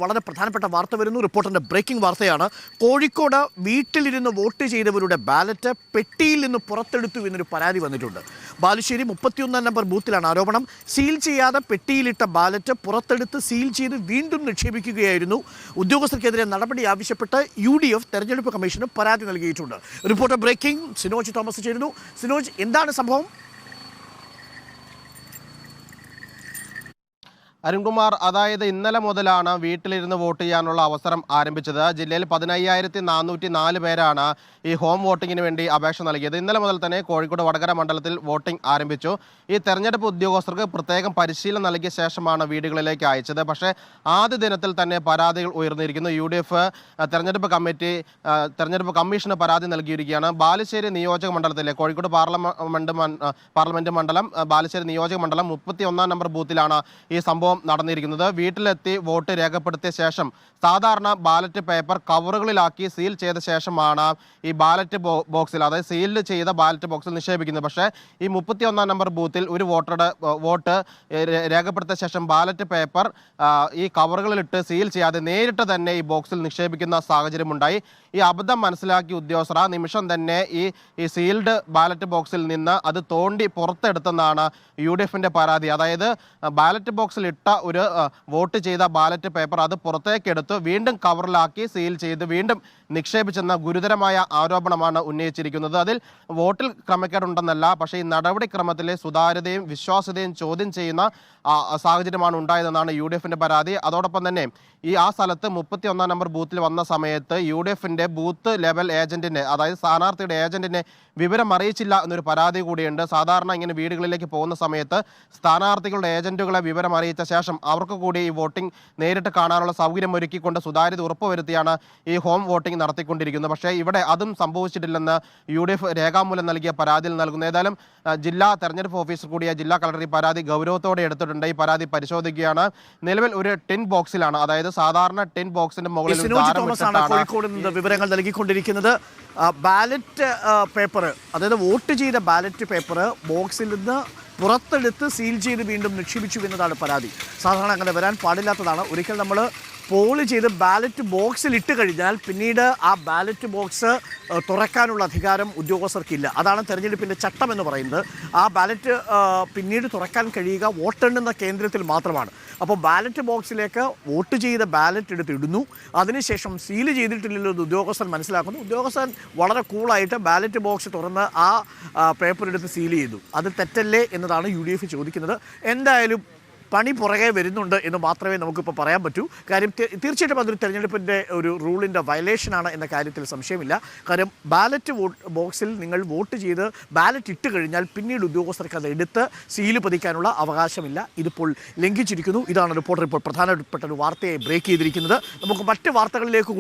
വളരെ പ്രധാനപ്പെട്ട വാർത്ത വരുന്നു. റിപ്പോർട്ടറിന്റെ ബ്രേക്കിംഗ് വാർത്തയാണ്. കോഴിക്കോട് വീട്ടിലിരുന്ന് വോട്ട് ചെയ്തവരുടെ ബാലറ്റ് പെട്ടിയിൽ നിന്ന് പുറത്തെടുത്തു എന്നൊരു പരാതി വന്നിട്ടുണ്ട്. ബാലുശ്ശേരി 31 നമ്പർ ബൂത്തിലാണ് ആരോപണം. സീൽ ചെയ്യാതെ പെട്ടിയിലിട്ട ബാലറ്റ് പുറത്തെടുത്ത് സീൽ ചെയ്ത് വീണ്ടും നിക്ഷേപിക്കുകയായിരുന്നു. ഉദ്യോഗസ്ഥർക്കെതിരെ നടപടി ആവശ്യപ്പെട്ട് UDF തെരഞ്ഞെടുപ്പ് കമ്മീഷന് പരാതി നൽകിയിട്ടുണ്ട്. റിപ്പോർട്ടർ ബ്രേക്കിംഗ് സിനോജ് തോമസ് ചേരുന്നു. സിനോജ്, എന്താണ് സംഭവം? അരുൺകുമാർ, അതായത് ഇന്നലെ മുതലാണ് വീട്ടിലിരുന്ന് വോട്ട് ചെയ്യാനുള്ള അവസരം ആരംഭിച്ചത്. ജില്ലയിൽ 15,404 പേരാണ് ഈ ഹോം വോട്ടിങ്ങിന് വേണ്ടി അപേക്ഷ നൽകിയത്. ഇന്നലെ മുതൽ തന്നെ കോഴിക്കോട് വടകര മണ്ഡലത്തിൽ വോട്ടിംഗ് ആരംഭിച്ചു. ഈ തെരഞ്ഞെടുപ്പ് ഉദ്യോഗസ്ഥർക്ക് പ്രത്യേകം പരിശീലനം നൽകിയ ശേഷമാണ് വീടുകളിലേക്ക് അയച്ചത്. പക്ഷേ ആദ്യ ദിനത്തിൽ തന്നെ പരാതികൾ ഉയർന്നിരിക്കുന്നു. UDF തെരഞ്ഞെടുപ്പ് കമ്മീഷന് പരാതി നൽകിയിരിക്കുകയാണ്. ബാലുശ്ശേരി നിയോജക മണ്ഡലത്തിലെ കോഴിക്കോട് പാർലമെന്റ് മണ്ഡലം ബാലുശ്ശേരി നിയോജക മണ്ഡലം 31 നമ്പർ ബൂത്തിലാണ് ഈ സംഭവം നടന്നിരിക്കുന്നത്. വീട്ടിലെത്തി വോട്ട് രേഖപ്പെടുത്തിയ ശേഷം സാധാരണ ബാലറ്റ് പേപ്പർ കവറുകളിലാക്കി സീൽ ചെയ്ത ശേഷമാണ് ഈ ബാലറ്റ് ബോക്സിൽ, അതായത് സീൽ ചെയ്ത ബാലറ്റ് ബോക്സിൽ നിക്ഷേപിക്കുന്നത്. പക്ഷേ ഈ 31 നമ്പർ ബൂത്തിൽ ഒരു വോട്ടറുടെ വോട്ട് രേഖപ്പെടുത്തിയ ശേഷം ബാലറ്റ് പേപ്പർ ഈ കവറുകളിലിട്ട് സീൽ ചെയ്യാതെ നേരിട്ട് തന്നെ ഈ ബോക്സിൽ നിക്ഷേപിക്കുന്ന സാഹചര്യമുണ്ടായി. ഈ അബദ്ധം മനസ്സിലാക്കിയ ഉദ്യോഗസ്ഥർ ആ നിമിഷം തന്നെ ഈ സീൽഡ് ബാലറ്റ് ബോക്സിൽ നിന്ന് അത് തോണ്ടി പുറത്തെടുത്തെന്നാണ് UDFന്റെ പരാതി. അതായത് ബാലറ്റ് ബോക്സിൽ ഇട്ട ഒരു വോട്ട് ചെയ്ത ബാലറ്റ് പേപ്പർ അത് പുറത്തേക്കെടുത്ത് വീണ്ടും കവറിലാക്കി സീൽ ചെയ്ത് വീണ്ടും നിക്ഷേപിച്ചെന്ന ഗുരുതരമായ ആരോപണമാണ് ഉന്നയിച്ചിരിക്കുന്നത്. അതിൽ വോട്ടിൽ ക്രമക്കേടുണ്ടെന്നല്ല, പക്ഷേ ഈ നടപടിക്രമത്തിലെ സുതാര്യതയും വിശ്വാസ്യതയും ചോദ്യം ചെയ്യുന്ന സാഹചര്യമാണ് ഉണ്ടായതെന്നാണ് UDFന്റെ പരാതി. അതോടൊപ്പം തന്നെ ആ സ്ഥലത്ത് 31 നമ്പർ ബൂത്തിൽ വന്ന സമയത്ത് UDFന്റെ ബൂത്ത് ലെവൽ ഏജന്റിനെ, അതായത് സ്ഥാനാർത്ഥിയുടെ ഏജന്റിനെ വിവരം അറിയിച്ചില്ല എന്നൊരു പരാതി കൂടിയുണ്ട്. സാധാരണ ഇങ്ങനെ വീടുകളിലേക്ക് പോകുന്ന സമയത്ത് സ്ഥാനാർത്ഥികളുടെ ഏജന്റുകളെ വിവരം അറിയിച്ച ശേഷം അവർക്ക് കൂടി ഈ വോട്ടിംഗ് നേരിട്ട് കാണാനുള്ള സൗകര്യം ഒരുക്കിക്കൊണ്ട് സുതാര്യത ഉറപ്പുവരുത്തിയാണ് ഈ ഹോം വോട്ടിംഗ് നടത്തിക്കൊണ്ടിരിക്കുന്നത്. പക്ഷേ ഇവിടെ അതും സംഭവിച്ചിട്ടില്ലെന്ന് UDF രേഖാമൂലം നൽകിയ പരാതിയിൽ നൽകുന്നു. ഏതായാലും ജില്ലാ തെരഞ്ഞെടുപ്പ് ഓഫീസർ കൂടിയ ജില്ലാ കളക്ടർ ഈ പരാതി ഗൗരവത്തോടെ എടുത്തിട്ടുണ്ട്. ഈ പരാതി പരിശോധിക്കുകയാണ്. നിലവിൽ ഒരു ടിൻ ബോക്സിലാണ്, അതായത് സാധാരണ ടിൻ ബോക്സിന്റെ മുകളിൽ കോഴിക്കോട് നിന്ന് വിവരങ്ങൾ നൽകിക്കൊണ്ടിരിക്കുന്നത്. ബാലറ്റ് പേപ്പർ, അതായത് വോട്ട് ചെയ്ത ബാലറ്റ് പേപ്പർ ബോക്സിൽ നിന്ന് പുറത്തെടുത്ത് സീൽ ചെയ്ത് വീണ്ടും നിക്ഷേപിച്ചു എന്നതാണ് പരാതി. സാധാരണ അങ്ങനെ വരാൻ പാടില്ലാത്തതാണ്. ഒരിക്കൽ നമ്മൾ പോൾ ചെയ്ത് ബാലറ്റ് ബോക്സിൽ ഇട്ട് കഴിഞ്ഞാൽ പിന്നീട് ആ ബാലറ്റ് ബോക്സ് തുറക്കാനുള്ള അധികാരം ഉദ്യോഗസ്ഥർക്കില്ല. അതാണ് തെരഞ്ഞെടുപ്പിൻ്റെ ചട്ടം എന്ന് പറയുന്നത്. ആ ബാലറ്റ് പിന്നീട് തുറക്കാൻ കഴിയുക വോട്ടെണ്ണുന്ന കേന്ദ്രത്തിൽ മാത്രമാണ്. അപ്പോൾ ബാലറ്റ് ബോക്സിലേക്ക് വോട്ട് ചെയ്ത ബാലറ്റ് എടുത്ത് ഇടുന്നു. അതിനുശേഷം സീൽ ചെയ്തിട്ടില്ലല്ലോ എന്ന് ഉദ്യോഗസ്ഥൻ മനസ്സിലാക്കുന്നു. ഉദ്യോഗസ്ഥൻ വളരെ കൂളായിട്ട് ബാലറ്റ് ബോക്സ് തുറന്ന് ആ പേപ്പർ എടുത്ത് സീൽ ചെയ്തു. അത് തെറ്റല്ലേ എന്നതാണ് UDF ചോദിക്കുന്നത്. എന്തായാലും പണി പുറകെ വരുന്നുണ്ട് എന്ന് മാത്രമേ നമുക്കിപ്പോൾ പറയാൻ പറ്റൂ. കാര്യം തീർച്ചയായിട്ടും അതൊരു തെരഞ്ഞെടുപ്പിൻ്റെ ഒരു റൂളിൻ്റെ വയലേഷനാണ് എന്ന കാര്യത്തിൽ സംശയമില്ല. കാര്യം ബാലറ്റ് ബോക്സിൽ നിങ്ങൾ വോട്ട് ചെയ്ത് ബാലറ്റ് ഇട്ട് കഴിഞ്ഞാൽ പിന്നീട് ഉദ്യോഗസ്ഥർക്ക് അത് എടുത്ത് സീല് പതിക്കാനുള്ള അവകാശമില്ല. ഇതിപ്പോൾ ലംഘിച്ചിരിക്കുന്നു. ഇതാണ് റിപ്പോർട്ടർ ഇപ്പോൾ പ്രധാനപ്പെട്ട ഒരു വാർത്തയെ ബ്രേക്ക് ചെയ്തിരിക്കുന്നത്. നമുക്ക് മറ്റ് വാർത്തകളിലേക്ക്